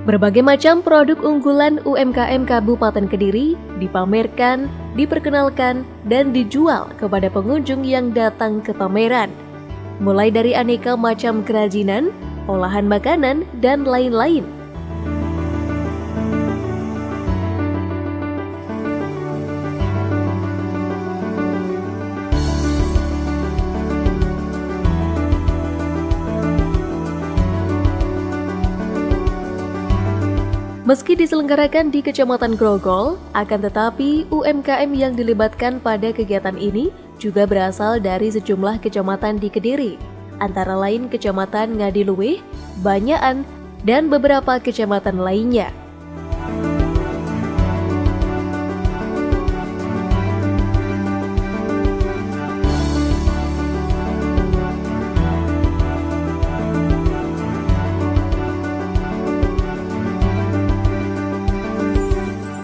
Berbagai macam produk unggulan UMKM Kabupaten Kediri dipamerkan, diperkenalkan, dan dijual kepada pengunjung yang datang ke pameran. Mulai dari aneka macam kerajinan, olahan makanan, dan lain-lain. Meski diselenggarakan di Kecamatan Grogol, akan tetapi UMKM yang dilibatkan pada kegiatan ini juga berasal dari sejumlah kecamatan di Kediri, antara lain Kecamatan Ngadiluih, Banyaan, dan beberapa kecamatan lainnya.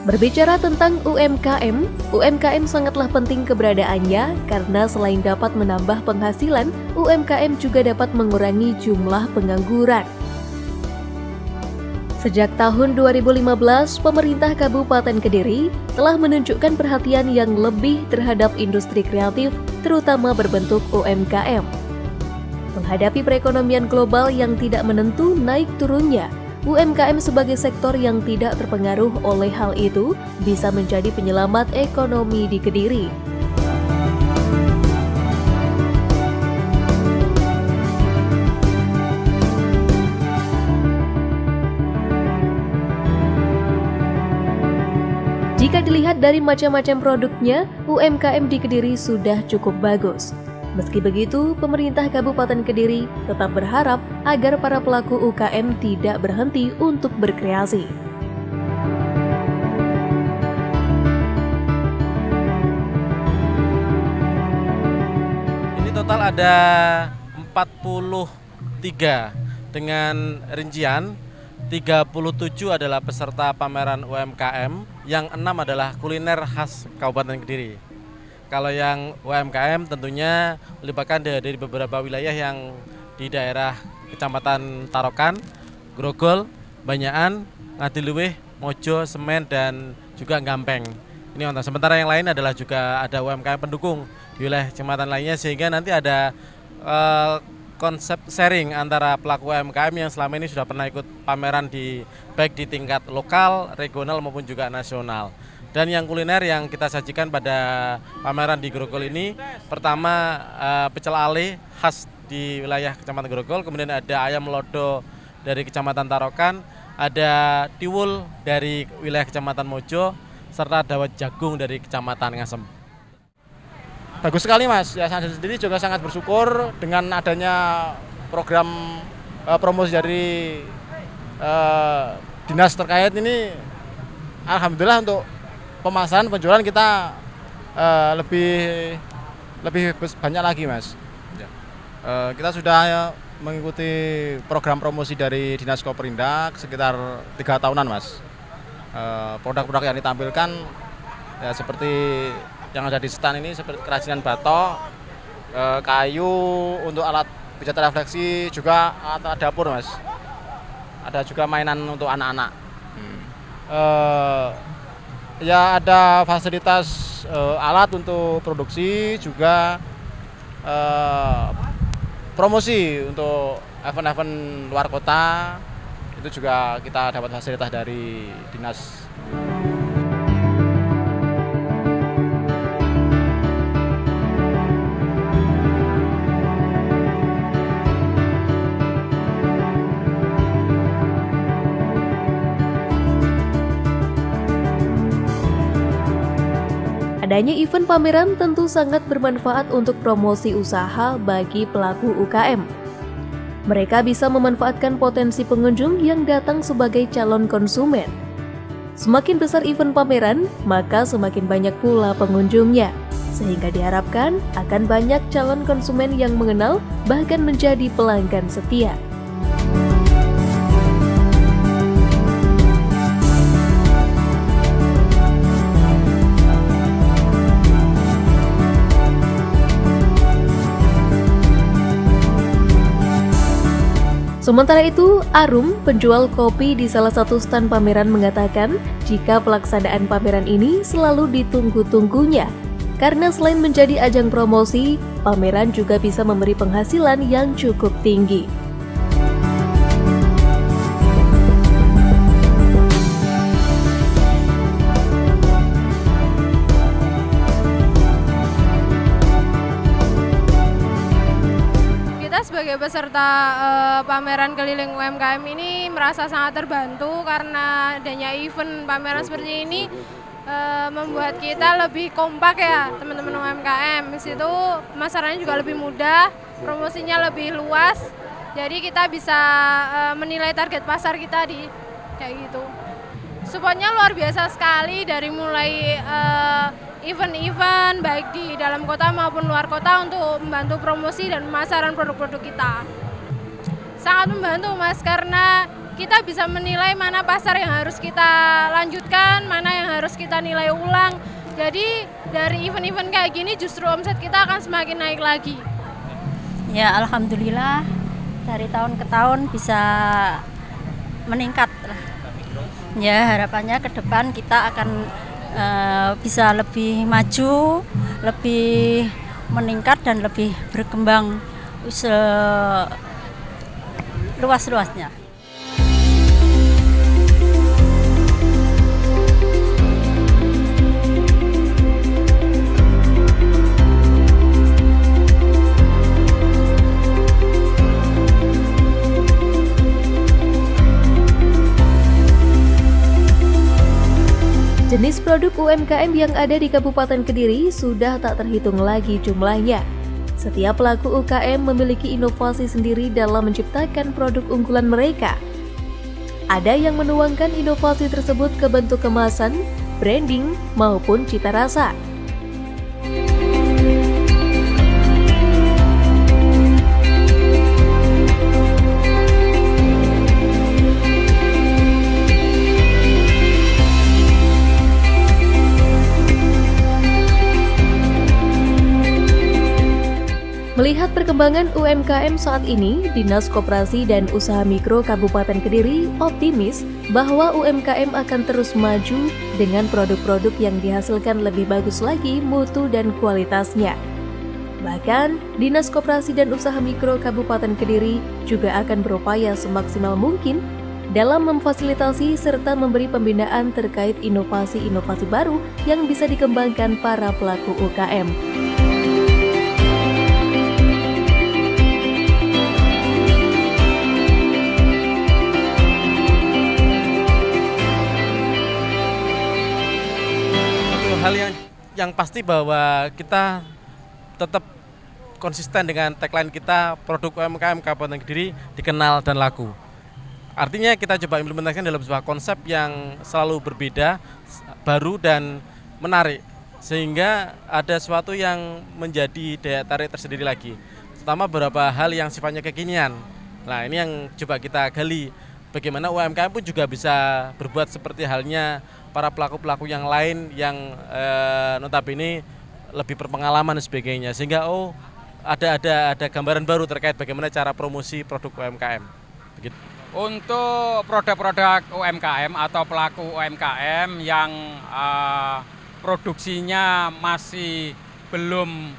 Berbicara tentang UMKM sangatlah penting keberadaannya karena selain dapat menambah penghasilan, UMKM juga dapat mengurangi jumlah pengangguran. Sejak tahun 2015, pemerintah Kabupaten Kediri telah menunjukkan perhatian yang lebih terhadap industri kreatif, terutama berbentuk UMKM. Menghadapi perekonomian global yang tidak menentu naik turunnya, UMKM sebagai sektor yang tidak terpengaruh oleh hal itu bisa menjadi penyelamat ekonomi di Kediri. Jika dilihat dari macam-macam produknya, UMKM di Kediri sudah cukup bagus. Meski begitu, pemerintah Kabupaten Kediri tetap berharap agar para pelaku UKM tidak berhenti untuk berkreasi. Ini total ada 43 dengan rincian 37 adalah peserta pameran UMKM, yang 6 adalah kuliner khas Kabupaten Kediri. Kalau yang UMKM tentunya melibatkan dari beberapa wilayah yang di daerah Kecamatan Tarokan, Grogol, Banyaan, Ngadiluih, Mojo, Semen, dan juga Gampeng. Ini untuk sementara yang lain adalah juga ada UMKM pendukung di wilayah kecamatan lainnya, sehingga nanti ada konsep sharing antara pelaku UMKM yang selama ini sudah pernah ikut pameran baik di tingkat lokal, regional maupun juga nasional. Dan yang kuliner yang kita sajikan pada pameran di Grogol ini, pertama pecel ale khas di wilayah Kecamatan Grogol, kemudian ada ayam lodo dari Kecamatan Tarokan, ada tiwul dari wilayah Kecamatan Mojo, serta dawet jagung dari Kecamatan Ngasem. Bagus sekali Mas, ya saya sendiri juga sangat bersyukur dengan adanya program promosi dari dinas terkait ini. Alhamdulillah untuk pemasaran penjualan kita lebih banyak lagi Mas. Ya. Kita sudah mengikuti program promosi dari Dinas Koperindak sekitar 3 tahunan Mas. Produk-produk yang ditampilkan ya seperti yang ada di stand ini, seperti kerajinan batok, kayu untuk alat pijat refleksi, juga alat dapur Mas. Ada juga mainan untuk anak-anak. Ya ada fasilitas alat untuk produksi, juga promosi untuk event-event luar kota, itu juga kita dapat fasilitas dari dinas. Adanya event pameran tentu sangat bermanfaat untuk promosi usaha bagi pelaku UKM. Mereka bisa memanfaatkan potensi pengunjung yang datang sebagai calon konsumen. Semakin besar event pameran, maka semakin banyak pula pengunjungnya, sehingga diharapkan akan banyak calon konsumen yang mengenal bahkan menjadi pelanggan setia. Sementara itu, Arum, penjual kopi di salah satu stan pameran mengatakan jika pelaksanaan pameran ini selalu ditunggu-tunggunya. Karena selain menjadi ajang promosi, pameran juga bisa memberi penghasilan yang cukup tinggi. Sebagai peserta pameran keliling UMKM ini merasa sangat terbantu karena adanya event pameran seperti ini membuat kita lebih kompak ya teman-teman UMKM. Di situ pemasarannya juga lebih mudah, promosinya lebih luas, jadi kita bisa menilai target pasar kita di kayak gitu. Supportnya luar biasa sekali dari mulai event-event baik di dalam kota maupun luar kota untuk membantu promosi dan pemasaran produk-produk kita. Sangat membantu Mas, karena kita bisa menilai mana pasar yang harus kita lanjutkan, mana yang harus kita nilai ulang. Jadi dari event-event kayak gini justru omset kita akan semakin naik lagi. Ya alhamdulillah dari tahun ke tahun bisa meningkat. Ya harapannya ke depan kita akan bisa lebih maju, lebih meningkat dan lebih berkembang luas-luasnya. Jenis produk UMKM yang ada di Kabupaten Kediri sudah tak terhitung lagi jumlahnya. Setiap pelaku UKM memiliki inovasi sendiri dalam menciptakan produk unggulan mereka. Ada yang menuangkan inovasi tersebut ke bentuk kemasan, branding, maupun cita rasa. Melihat perkembangan UMKM saat ini, Dinas Koperasi dan Usaha Mikro Kabupaten Kediri optimis bahwa UMKM akan terus maju dengan produk-produk yang dihasilkan lebih bagus lagi mutu dan kualitasnya. Bahkan, Dinas Koperasi dan Usaha Mikro Kabupaten Kediri juga akan berupaya semaksimal mungkin dalam memfasilitasi serta memberi pembinaan terkait inovasi-inovasi baru yang bisa dikembangkan para pelaku UKM. Hal yang pasti bahwa kita tetap konsisten dengan tagline kita, produk UMKM Kabupaten Kediri dikenal dan laku. Artinya kita coba implementasikan dalam sebuah konsep yang selalu berbeda, baru dan menarik, sehingga ada sesuatu yang menjadi daya tarik tersendiri lagi. Terutama beberapa hal yang sifatnya kekinian. Nah, ini yang coba kita gali, bagaimana UMKM pun juga bisa berbuat seperti halnya para pelaku-pelaku yang lain yang notabene lebih berpengalaman dan sebagainya, sehingga ada gambaran baru terkait bagaimana cara promosi produk UMKM. Begitu. Untuk produk-produk UMKM atau pelaku UMKM yang produksinya masih belum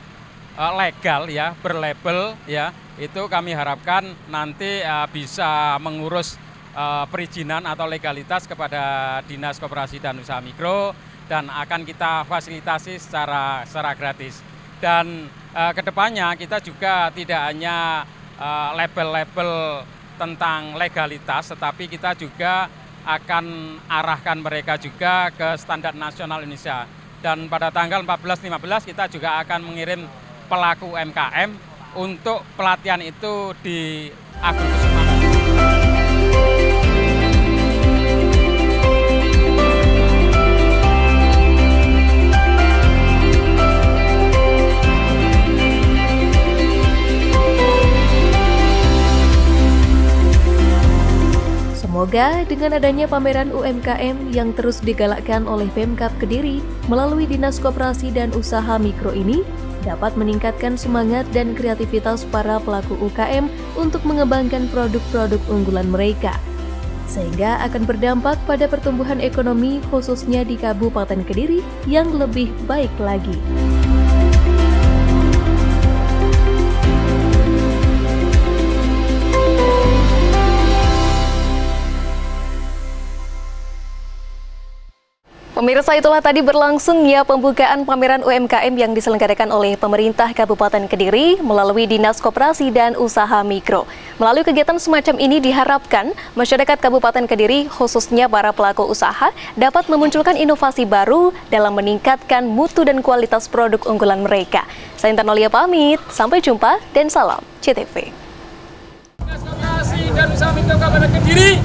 legal ya, berlabel ya, itu kami harapkan nanti bisa mengurus perizinan atau legalitas kepada Dinas Koperasi dan Usaha Mikro dan akan kita fasilitasi secara gratis. Dan kedepannya kita juga tidak hanya label-label tentang legalitas, tetapi kita juga akan arahkan mereka juga ke standar nasional Indonesia. Dan pada tanggal 14-15 kita juga akan mengirim pelaku UMKM untuk pelatihan itu di Agus Kusuma. Semoga dengan adanya pameran UMKM yang terus digalakkan oleh Pemkab Kediri melalui Dinas Koperasi dan Usaha Mikro ini dapat meningkatkan semangat dan kreativitas para pelaku UKM untuk mengembangkan produk-produk unggulan mereka, sehingga akan berdampak pada pertumbuhan ekonomi khususnya di Kabupaten Kediri yang lebih baik lagi. Pemirsa, itulah tadi berlangsungnya pembukaan pameran UMKM yang diselenggarakan oleh pemerintah Kabupaten Kediri melalui Dinas Koperasi dan Usaha Mikro. Melalui kegiatan semacam ini diharapkan masyarakat Kabupaten Kediri, khususnya para pelaku usaha, dapat memunculkan inovasi baru dalam meningkatkan mutu dan kualitas produk unggulan mereka. Saya Intan Nolia pamit, sampai jumpa dan salam CTV. Dinas Koperasi dan Usaha Mikro Kabupaten Kediri.